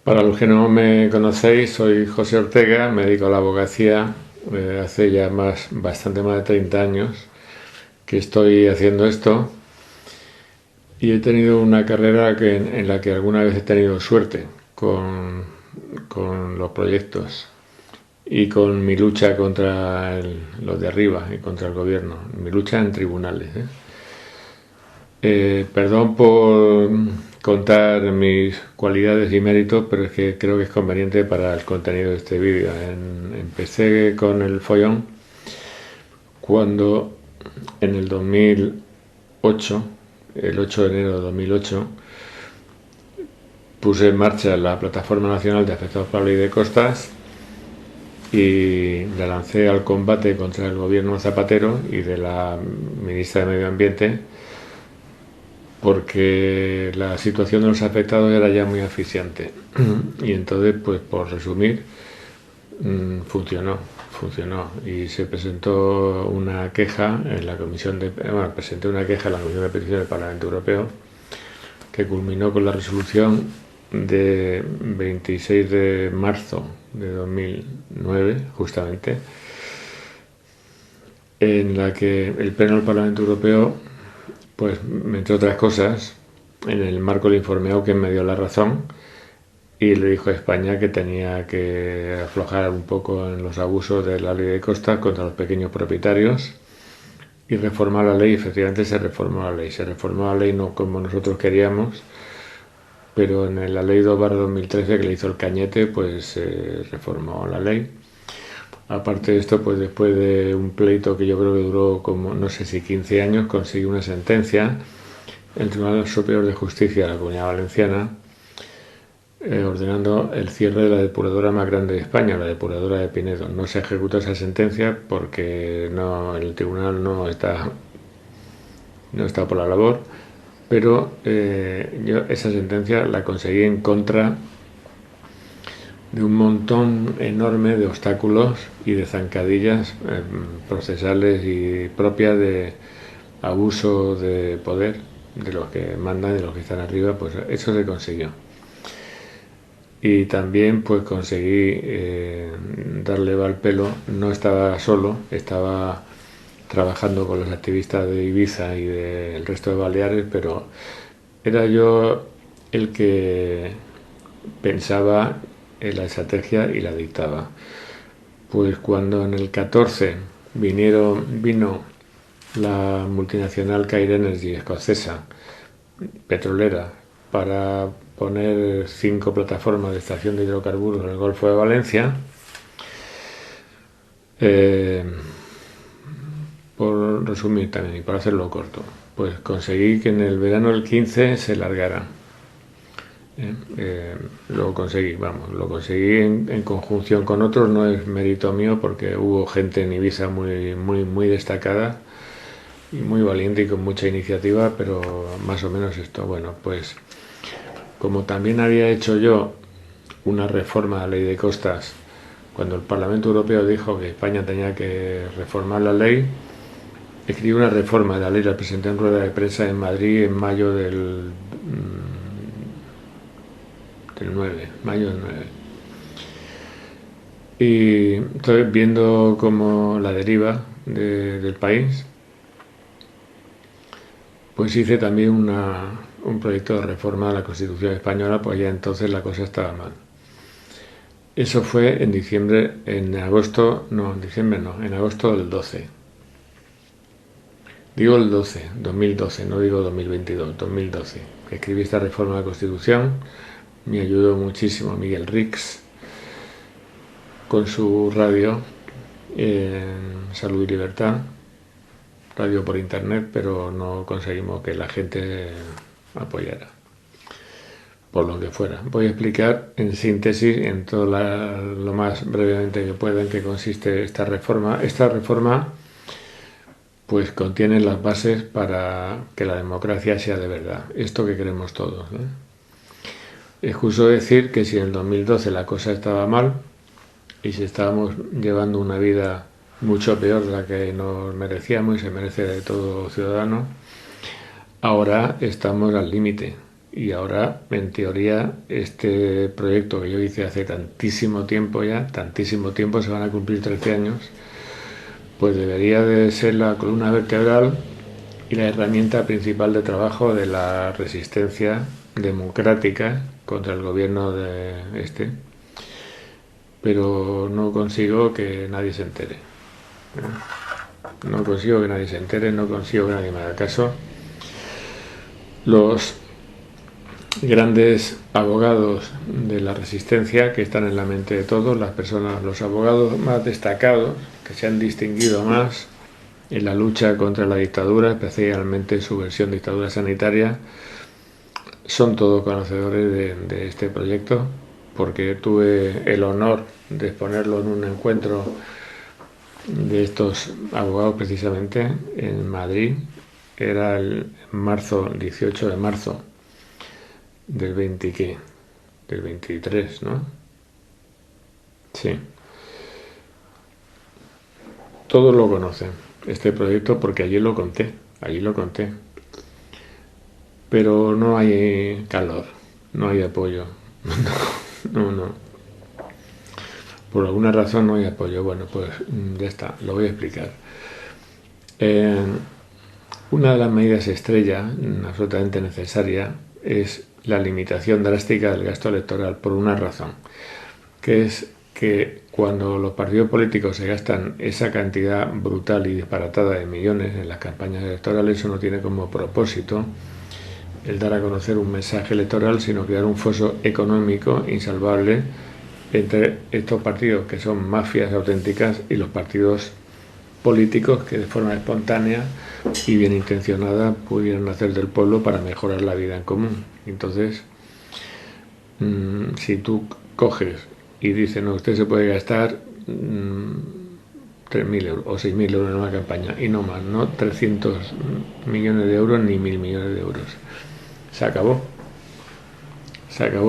Para los que no me conocéis, soy José Ortega, me dedico a la abogacía hace ya bastante más de 30 años que estoy haciendo esto y he tenido una carrera en la que alguna vez he tenido suerte con los proyectos y con mi lucha contra los de arriba y contra el gobierno, mi lucha en tribunales. Perdón por contar mis cualidades y méritos, pero es que creo que es conveniente para el contenido de este vídeo. Empecé con el follón cuando en el 2008, el 8 de enero de 2008, puse en marcha la Plataforma Nacional de Afectados por la Ley de Costas y la lancé al combate contra el gobierno Zapatero y de la ministra de Medio Ambiente, porque la situación de los afectados era ya muy asfixiante. Y entonces, pues por resumir, funcionó y se presentó una queja en la comisión presenté una queja en la Comisión de Peticiones del Parlamento Europeo que culminó con la resolución de 26 de marzo de 2009, justamente, en la que el Pleno del Parlamento Europeo, pues entre otras cosas, en el marco del informe Auken me dio la razón y le dijo a España que tenía que aflojar un poco en los abusos de la ley de costas contra los pequeños propietarios y reformar la ley. Efectivamente se reformó la ley no como nosotros queríamos, pero en la ley 2/2013 que le hizo el Cañete, pues se reformó la ley. Aparte de esto, pues después de un pleito que yo creo que duró como, no sé si 15 años, conseguí una sentencia en el Tribunal Superior de Justicia de la Comunidad Valenciana, ordenando el cierre de la depuradora más grande de España, la depuradora de Pinedo. No se ejecutó esa sentencia porque el tribunal no está por la labor, pero yo esa sentencia la conseguí en contra de un montón enorme de obstáculos y de zancadillas procesales y propias de abuso de poder de los que mandan, de los que están arriba. Pues eso se consiguió. Y también pues conseguí darle al pelo. No estaba solo, estaba trabajando con los activistas de Ibiza y del resto de Baleares, pero era yo el que pensaba en la estrategia y la dictaba. Pues cuando en el 14 vino la multinacional Cair Energy escocesa, petrolera, para poner 5 plataformas de extracción de hidrocarburos en el Golfo de Valencia, por resumir también y para hacerlo corto, pues conseguí que en el verano del 15 se largara. Lo conseguí en conjunción con otros. No es mérito mío porque hubo gente en Ibiza muy destacada y muy valiente y con mucha iniciativa, pero más o menos esto. Bueno, pues como también había hecho yo una reforma a la ley de costas cuando el Parlamento Europeo dijo que España tenía que reformar la ley, escribí una reforma de la ley, la presenté en rueda de prensa en Madrid en mayo del 9, mayo del 9. Y entonces, viendo como la deriva del país, pues hice también un proyecto de reforma de la Constitución española, pues ya entonces la cosa estaba mal. Eso fue en agosto del 12. Digo el 2012, no digo 2022, 2012. Escribí esta reforma de la Constitución, me ayudó muchísimo Miguel Rix con su radio Salud y Libertad, radio por internet, pero no conseguimos que la gente apoyara, por lo que fuera. Voy a explicar en síntesis, en todo lo más brevemente que pueda, en qué consiste esta reforma. Esta reforma pues contiene las bases para que la democracia sea de verdad, esto que queremos todos. Es justo decir que si en el 2012 la cosa estaba mal y si estábamos llevando una vida mucho peor de la que nos merecíamos y se merece de todo ciudadano, ahora estamos al límite. Y ahora, en teoría, este proyecto que yo hice hace tantísimo tiempo ya, tantísimo tiempo, se van a cumplir 13 años, pues debería de ser la columna vertebral y la herramienta principal de trabajo de la resistencia democrática contra el gobierno de este. Pero no consigo que nadie se entere. No consigo que nadie se entere, no consigo que nadie me haga caso. Los grandes abogados de la resistencia que están en la mente de todos, las personas, los abogados más destacados, que se han distinguido más en la lucha contra la dictadura, especialmente su versión dictadura sanitaria, son todos conocedores de este proyecto, porque tuve el honor de exponerlo en un encuentro de estos abogados precisamente en Madrid. Era el 18 de marzo del 20, ¿qué? Del 23, ¿no? Sí. Todos lo conocen, este proyecto, porque allí lo conté. Pero no hay calor, no hay apoyo. No. Por alguna razón no hay apoyo. Bueno, pues ya está, lo voy a explicar. Una de las medidas estrella, absolutamente necesaria, es la limitación drástica del gasto electoral, por una razón, que es que cuando los partidos políticos se gastan esa cantidad brutal y disparatada de millones en las campañas electorales, eso no tiene como propósito el dar a conocer un mensaje electoral, sino crear un foso económico insalvable entre estos partidos que son mafias auténticas y los partidos políticos que de forma espontánea y bien intencionada pudieran hacer del pueblo para mejorar la vida en común. Entonces, si tú coges y dices, no, usted se puede gastar 3.000 euros o 6.000 euros en una campaña y no más, no 300 millones de euros ni 1.000 millones de euros. Se acabó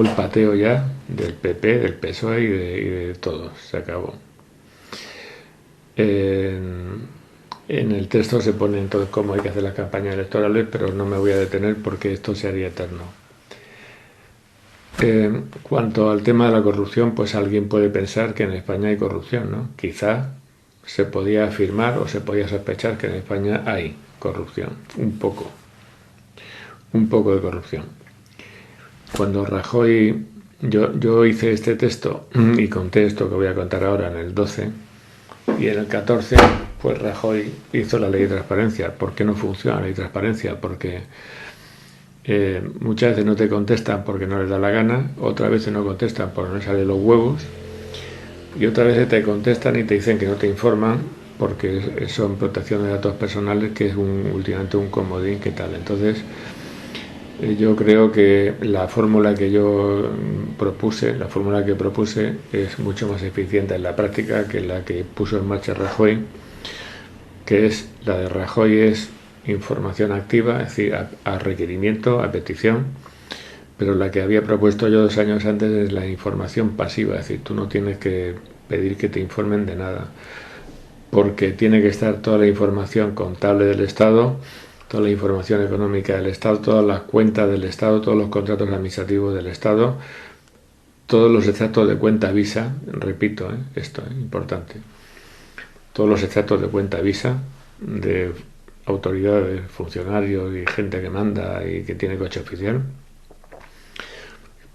el pateo ya del PP, del PSOE y de todos, se acabó. En el texto se pone entonces cómo hay que hacer las campañas electorales, pero no me voy a detener porque esto se haría eterno. Cuanto al tema de la corrupción, pues alguien puede pensar que en España hay corrupción, ¿no? Quizá se podía afirmar o se podía sospechar que en España hay corrupción, un poco de corrupción. Cuando Rajoy, yo hice este texto y conté esto que voy a contar ahora en el 12, y en el 14, pues Rajoy hizo la ley de transparencia. ¿Por qué no funciona la ley de transparencia? Porque muchas veces no te contestan porque no les da la gana, otras veces no contestan porque no les salen los huevos, y otras veces te contestan y te dicen que no te informan porque son protección de datos personales, que es últimamente un comodín, ¿qué tal? Entonces, yo creo que la fórmula que propuse es mucho más eficiente en la práctica que la que puso en marcha Rajoy, que es la de Rajoy es información activa, es decir, a requerimiento, a petición, pero la que había propuesto yo 2 años antes es la información pasiva, es decir, tú no tienes que pedir que te informen de nada, porque tiene que estar toda la información contable del Estado, toda la información económica del Estado, todas las cuentas del Estado, todos los contratos administrativos del Estado, todos los extractos de cuenta Visa, repito, esto es importante, todos los extractos de cuenta Visa de autoridades, funcionarios y gente que manda y que tiene coche oficial,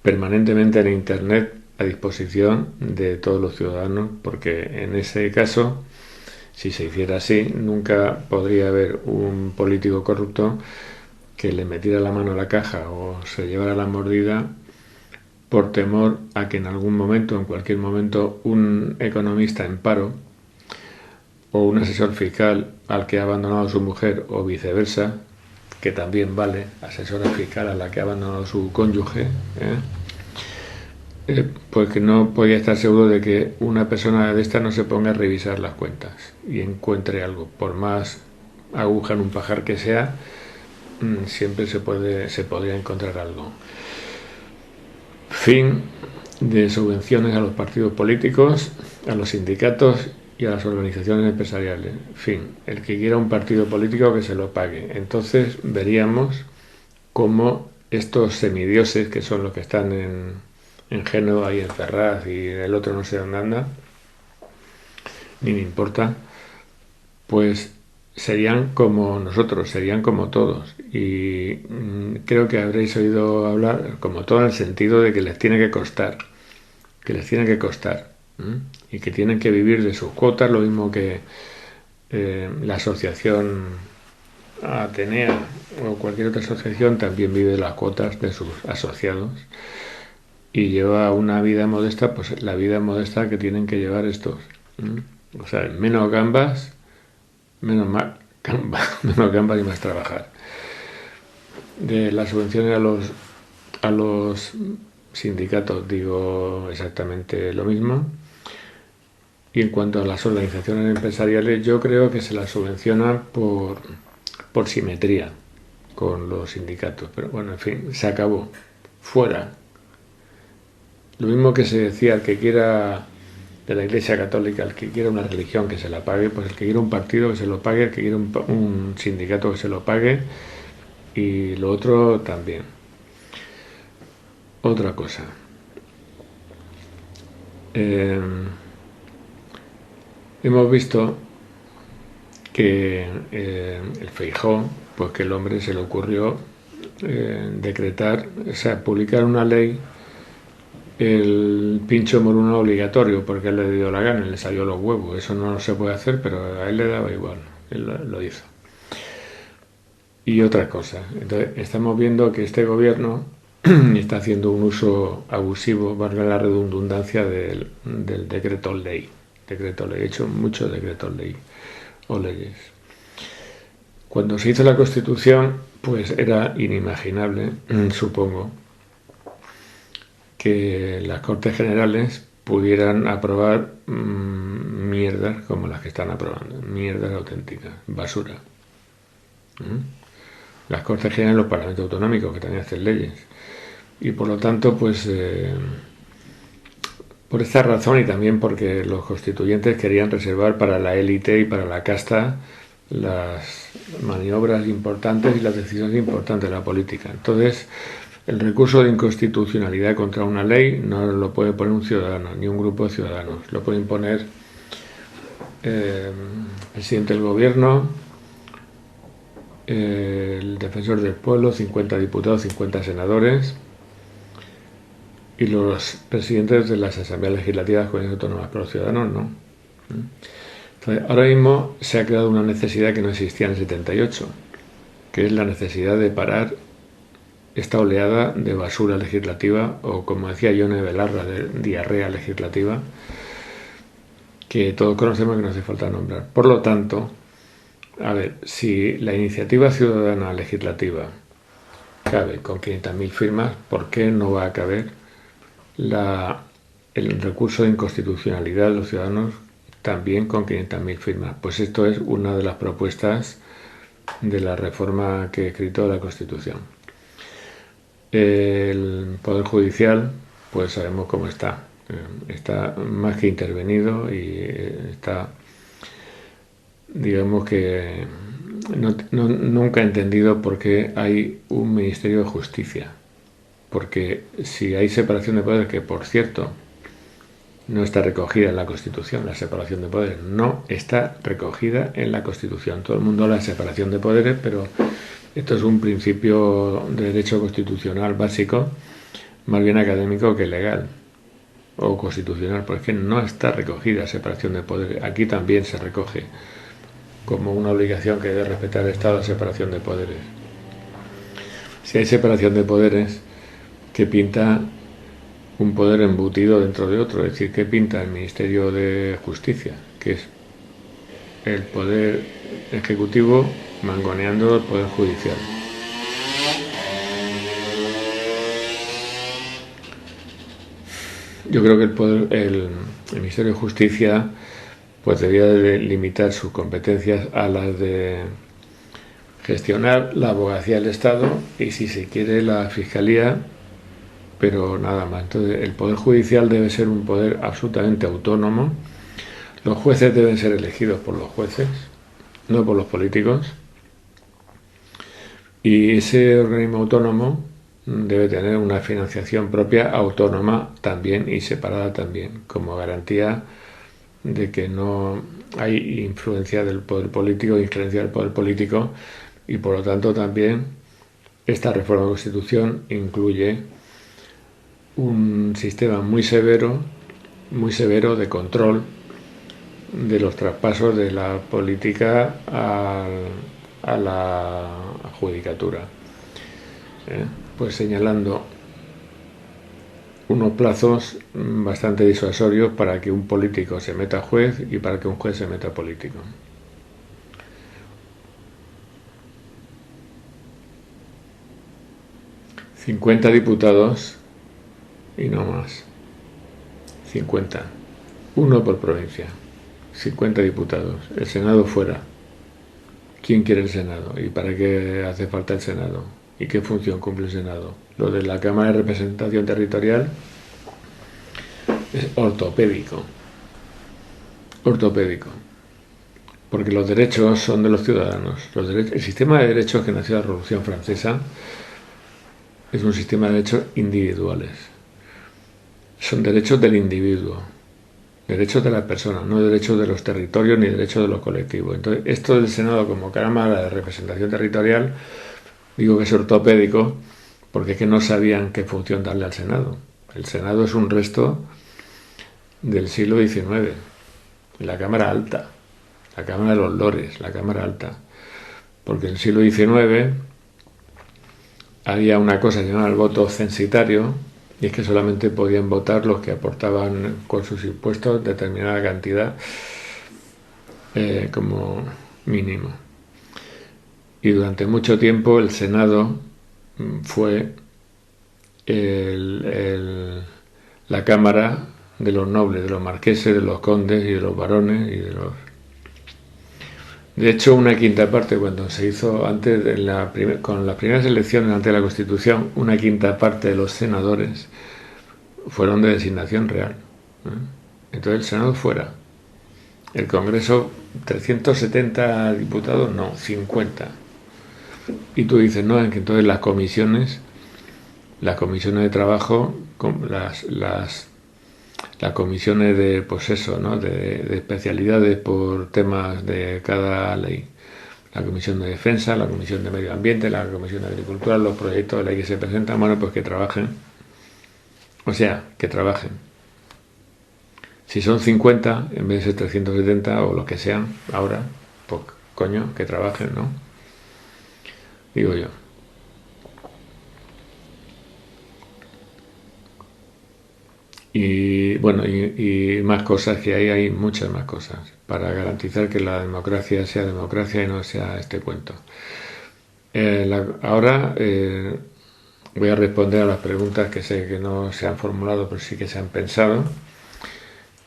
permanentemente en Internet a disposición de todos los ciudadanos, porque en ese caso, si se hiciera así, nunca podría haber un político corrupto que le metiera la mano a la caja o se llevara la mordida por temor a que en algún momento, en cualquier momento, un economista en paro o un asesor fiscal al que ha abandonado a su mujer o viceversa, que también vale, asesora fiscal a la que ha abandonado su cónyuge, pues que no podía estar seguro de que una persona de esta no se ponga a revisar las cuentas y encuentre algo. Por más aguja en un pajar que sea, siempre se podría encontrar algo. Fin de subvenciones a los partidos políticos, a los sindicatos y a las organizaciones empresariales. Fin, el que quiera un partido político que se lo pague. Entonces veríamos cómo estos semidioses, que son los que están en Génova y en Ferraz y el otro no sé dónde anda, ni me importa, pues serían como nosotros, serían como todos. Y creo que habréis oído hablar como todo en el sentido de que les tiene que costar, que les tiene que costar, y que tienen que vivir de sus cuotas, lo mismo que la asociación Atenea o cualquier otra asociación también vive de las cuotas de sus asociados y lleva una vida modesta, pues la vida modesta que tienen que llevar estos. O sea, menos gambas, menos menos gambas y más trabajar. De las subvenciones a los sindicatos digo exactamente lo mismo. Y en cuanto a las organizaciones empresariales, yo creo que se las subvenciona por simetría con los sindicatos. Pero bueno, en fin, se acabó. Fuera. Lo mismo que se decía, el que quiera de la Iglesia Católica, el que quiera una religión que se la pague, pues el que quiera un partido que se lo pague, el que quiera un sindicato que se lo pague, y lo otro también. Otra cosa. Hemos visto que el Feijóo, pues que el hombre se le ocurrió decretar, o sea, publicar una ley, el pincho moruno obligatorio, porque a él le dio la gana, le salió los huevos. Eso no se puede hacer, pero a él le daba igual, él lo hizo. Y otra cosa, entonces estamos viendo que este gobierno está haciendo un uso abusivo, valga la redundancia, del decreto ley. He hecho muchos decretos ley o leyes. Cuando se hizo la Constitución, pues era inimaginable, supongo, que las Cortes Generales pudieran aprobar mierdas como las que están aprobando, mierdas auténticas, basura. Las Cortes Generales, los Parlamentos Autonómicos, que también hacen leyes. Y por lo tanto, pues por esta razón y también porque los constituyentes querían reservar para la élite y para la casta las maniobras importantes y las decisiones importantes de la política. Entonces, el recurso de inconstitucionalidad contra una ley no lo puede poner un ciudadano, ni un grupo de ciudadanos. Lo puede imponer el presidente del gobierno, el defensor del pueblo, 50 diputados, 50 senadores, y los presidentes de las asambleas legislativas, comunidades autónomas, pero los ciudadanos no. Entonces, ahora mismo se ha creado una necesidad que no existía en el 78, que es la necesidad de parar esta oleada de basura legislativa, o como decía Yone Belarra, de diarrea legislativa, que todos conocemos que no hace falta nombrar. Por lo tanto, a ver, si la iniciativa ciudadana legislativa cabe con 500.000 firmas, ¿por qué no va a caber el recurso de inconstitucionalidad de los ciudadanos también con 500.000 firmas? Pues esto es una de las propuestas de la reforma que he escrito de la Constitución. El Poder Judicial, pues sabemos cómo está. Está más que intervenido y está, digamos que nunca he entendido por qué hay un Ministerio de Justicia. Porque si hay separación de poderes, que por cierto no está recogida en la Constitución, la separación de poderes no está recogida en la Constitución. Todo el mundo habla de separación de poderes, pero esto es un principio de derecho constitucional básico, más bien académico que legal o constitucional, porque no está recogida separación de poderes. Aquí también se recoge como una obligación que debe respetar el Estado la separación de poderes. Si hay separación de poderes, ¿qué pinta un poder embutido dentro de otro? Es decir, ¿qué pinta el Ministerio de Justicia? Que es el poder ejecutivo mangoneando el poder judicial. Yo creo que el Ministerio de Justicia pues debía de limitar sus competencias a las de gestionar la abogacía del Estado y, si se quiere, la Fiscalía, pero nada más. Entonces, el Poder Judicial debe ser un poder absolutamente autónomo. Los jueces deben ser elegidos por los jueces, no por los políticos. Y ese organismo autónomo debe tener una financiación propia, autónoma también y separada también, como garantía de que no hay influencia del poder político, injerencia del poder político, y por lo tanto también esta reforma de la Constitución incluye un sistema muy severo de control de los traspasos de la política a la judicatura, pues señalando unos plazos bastante disuasorios para que un político se meta juez y para que un juez se meta político. ...50 diputados y no más. 50. Uno por provincia. 50 diputados. El Senado fuera. ¿Quién quiere el Senado? ¿Y para qué hace falta el Senado? ¿Y qué función cumple el Senado? Lo de la Cámara de Representación Territorial es ortopédico. Ortopédico. Porque los derechos son de los ciudadanos. El sistema de derechos que nació en la Revolución Francesa es un sistema de derechos individuales. Son derechos del individuo, derechos de las personas, no derechos de los territorios ni derechos de los colectivos. Entonces, esto del Senado como Cámara de Representación Territorial, digo que es ortopédico porque es que no sabían qué función darle al Senado. El Senado es un resto del siglo XIX, la Cámara Alta, la Cámara de los Lores, la Cámara Alta, porque en el siglo XIX había una cosa llamada el voto censitario, y es que solamente podían votar los que aportaban con sus impuestos determinada cantidad como mínimo. Y durante mucho tiempo el Senado fue la Cámara de los nobles, de los marqueses, de los condes y de los varones y de los... De hecho, una quinta parte, cuando se hizo antes con las primeras elecciones antes de la Constitución, una quinta parte de los senadores fueron de designación real. Entonces el Senado fuera. El Congreso, 370 diputados, no, 50. Y tú dices, no, es que entonces las comisiones de trabajo, las comisiones de, pues eso, ¿no? de especialidades por temas de cada ley. La Comisión de Defensa, la Comisión de Medio Ambiente, la Comisión de Agricultura, los proyectos de ley que se presentan, bueno, pues que trabajen. O sea, que trabajen. Si son 50, en vez de ser 370 o lo que sean ahora, pues coño, que trabajen, ¿no? Digo yo. Y bueno, y más cosas que hay muchas más cosas, para garantizar que la democracia sea democracia y no sea este cuento. Ahora voy a responder a las preguntas que sé que no se han formulado, pero sí que se han pensado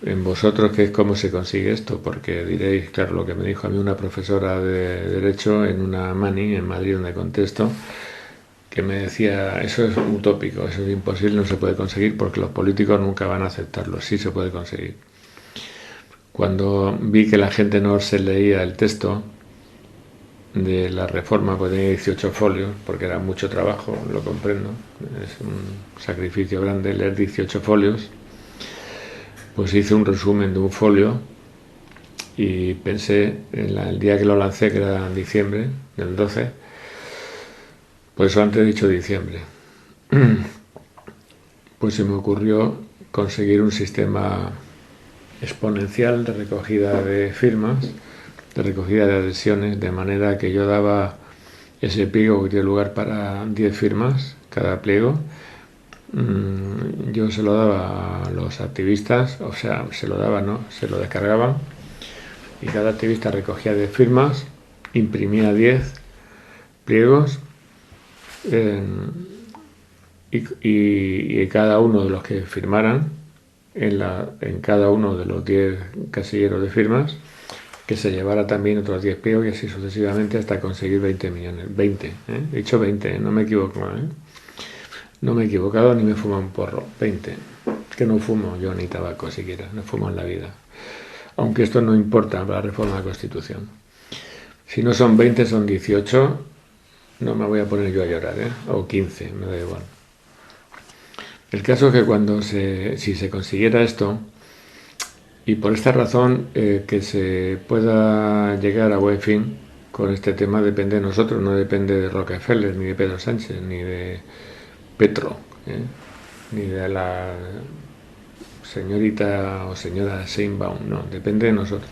en vosotros, que es cómo se consigue esto, porque diréis, claro, lo que me dijo a mí una profesora de Derecho en una mani en Madrid donde contesto, que me decía, eso es utópico, eso es imposible, no se puede conseguir porque los políticos nunca van a aceptarlo, sí se puede conseguir. Cuando vi que la gente no se leía el texto de la reforma, pues tenía 18 folios, porque era mucho trabajo, lo comprendo, es un sacrificio grande leer 18 folios, pues hice un resumen de un folio y pensé, el día que lo lancé, que era en diciembre, del 12, pues antes he dicho diciembre, pues se me ocurrió conseguir un sistema exponencial de recogida de firmas, de recogida de adhesiones, de manera que yo daba ese pliego que tiene lugar para 10 firmas, cada pliego, yo se lo daba a los activistas, o sea, se lo descargaban, y cada activista recogía 10 firmas, imprimía 10 pliegos, y cada uno de los que firmaran en cada uno de los 10 casilleros de firmas, que se llevara también otros 10 pliegos y así sucesivamente hasta conseguir 20 millones. 20, he dicho 20, no me equivoco, no me he equivocado ni me fumo un porro. 20, que no fumo yo ni tabaco siquiera, no fumo en la vida, aunque esto no importa para la reforma de la Constitución. Si no son 20, son 18, no me voy a poner yo a llorar, o 15, me da igual. El caso es que si se consiguiera esto, y por esta razón que se pueda llegar a buen fin con este tema depende de nosotros, no depende de Rockefeller, ni de Pedro Sánchez, ni de Petro, ni de la señorita o señora Sheinbaum, no, depende de nosotros.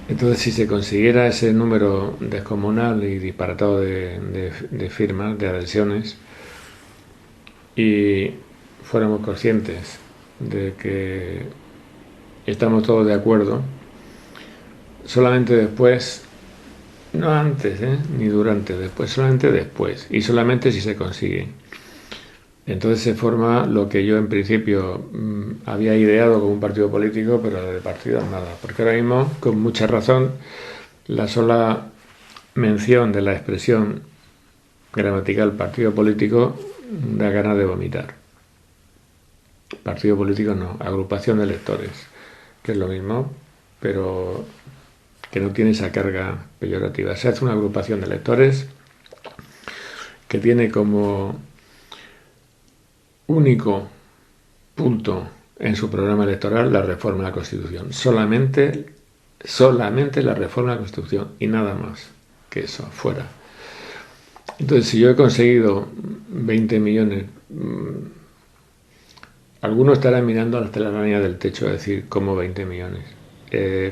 Entonces, si se consiguiera ese número descomunal y disparatado de firmas, de adhesiones, y fuéramos conscientes de que estamos todos de acuerdo, solamente después, no antes, ni durante, después, solamente después, y solamente si se consigue. Entonces se forma lo que yo en principio había ideado como un partido político, pero de partido nada, porque ahora mismo, con mucha razón, la sola mención de la expresión gramatical partido político da ganas de vomitar. Partido político no, agrupación de electores, que es lo mismo, pero que no tiene esa carga peyorativa. Se hace una agrupación de electores que tiene como único punto en su programa electoral la reforma de la Constitución. Solamente la reforma de la Constitución y nada más que eso, fuera. Entonces, si yo he conseguido 20 millones, algunos estarán mirando a las telarañas del techo a decir, ¿cómo 20 millones?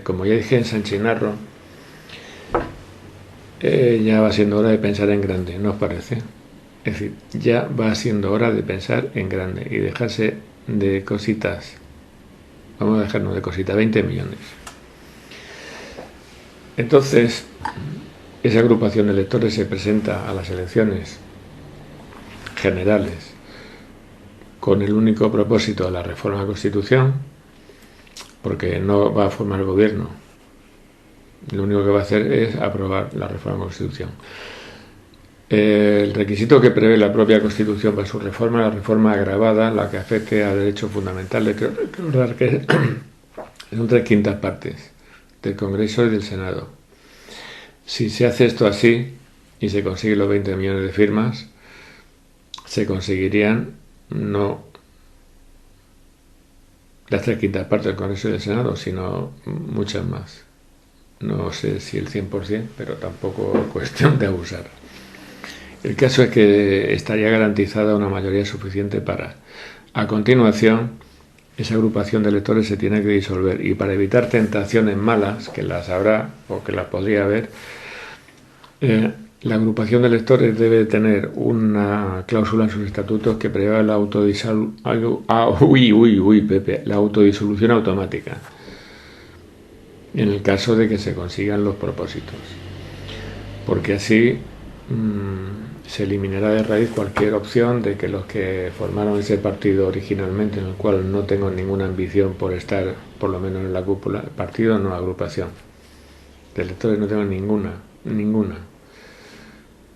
Como ya dije en San Chinarro, ya va siendo hora de pensar en grande, ¿no os parece? Es decir, ya va siendo hora de pensar en grande y dejarse de cositas. Vamos a dejarnos de cositas, 20 millones. Entonces, esa agrupación de electores se presenta a las elecciones generales con el único propósito de la reforma de la Constitución, porque no va a formar gobierno. Lo único que va a hacer es aprobar la reforma de la Constitución. El requisito que prevé la propia Constitución para su reforma, la reforma agravada, la que afecte a derechos fundamentales, creo recordar que son 3/5 partes del Congreso y del Senado. Si se hace esto así y se consiguen los 20 millones de firmas, se conseguirían no las 3/5 partes del Congreso y del Senado, sino muchas más. No sé si el 100%, pero tampoco es cuestión de abusar. El caso es que estaría garantizada una mayoría suficiente para, a continuación, esa agrupación de electores se tiene que disolver y para evitar tentaciones malas, que las habrá o que las podría haber, la agrupación de electores debe tener una cláusula en sus estatutos que prevea la autodisolución automática en el caso de que se consigan los propósitos, porque así se eliminará de raíz cualquier opción de que los que formaron ese partido originalmente, en el cual no tengo ninguna ambición por estar por lo menos en la cúpula, partido no agrupación de electores, no tengo ninguna.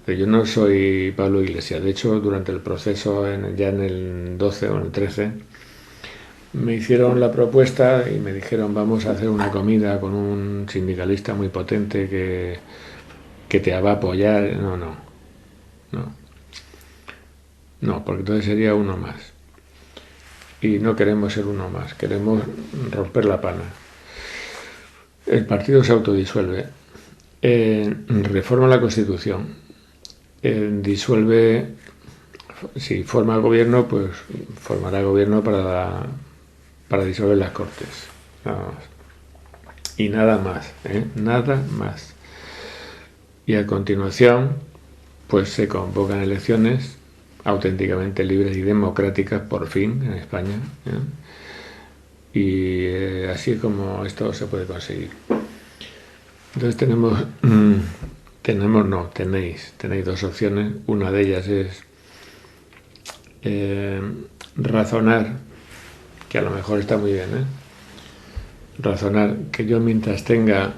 Pero yo no soy Pablo Iglesias. De hecho, durante el proceso, ya en el 12 o en el 13, me hicieron la propuesta y me dijeron, vamos a hacer una comida con un sindicalista muy potente que te va a apoyar. No, porque entonces sería uno más. Y no queremos ser uno más, queremos romper la pana. El partido se autodisuelve, reforma la Constitución, disuelve, si forma el gobierno, pues formará el gobierno para disolver las Cortes. Nada más. Y nada más, nada más. Y a continuación, pues se convocan elecciones auténticamente libres y democráticas, por fin, en España. Y así es como esto se puede conseguir. Entonces tenéis dos opciones. Una de ellas es razonar, que a lo mejor está muy bien, razonar que yo mientras tenga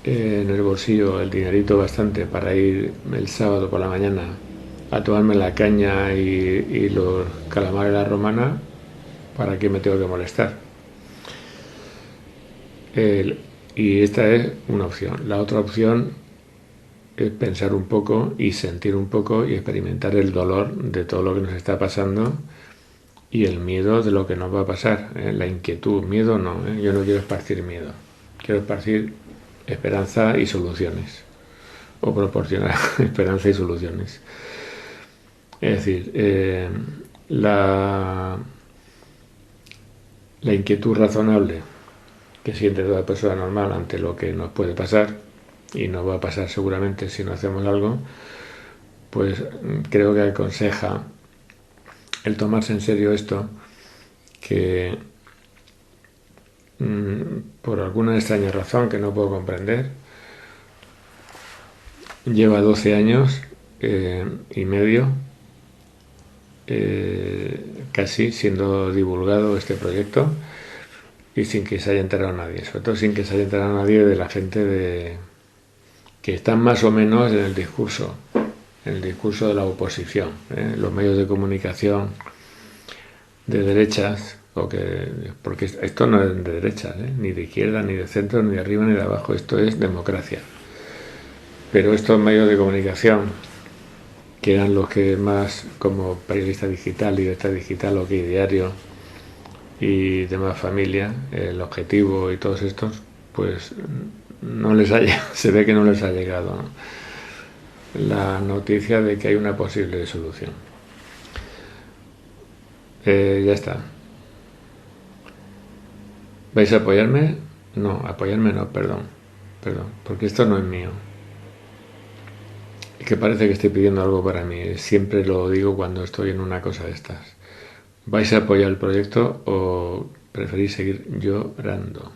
en el bolsillo el dinerito bastante para ir el sábado por la mañana a tomarme la caña y los calamares de la romana, ¿para qué me tengo que molestar? Y esta es una opción. La otra opción pensar un poco y sentir un poco y experimentar el dolor de todo lo que nos está pasando y el miedo de lo que nos va a pasar, la inquietud. Miedo no, yo no quiero esparcir miedo, quiero esparcir esperanza y soluciones, o proporcionar esperanza y soluciones. Es decir, la inquietud razonable que siente toda persona normal ante lo que nos puede pasar, y nos va a pasar seguramente si no hacemos algo, pues creo que aconseja el tomarse en serio esto, que por alguna extraña razón que no puedo comprender, lleva 12 años y medio casi siendo divulgado este proyecto, y sin que se haya enterado nadie, sobre todo sin que se haya enterado nadie de la gente que están más o menos en el discurso de la oposición, los medios de comunicación de derechas, porque esto no es de derechas, ni de izquierda, ni de centro, ni de arriba, ni de abajo, esto es democracia. Pero estos medios de comunicación, que eran los que más, como Periodista Digital, Libertad Digital, OK Diario y demás familia, El Objetivo y todos estos, pues no les se ve que no les ha llegado, ¿no?, la noticia de que hay una posible solución. Ya está. ¿Vais a apoyarme? No, apoyarme no, perdón, porque esto no es mío. Es que parece que estoy pidiendo algo para mí, siempre lo digo cuando estoy en una cosa de estas. ¿Vais a apoyar el proyecto o preferís seguir llorando?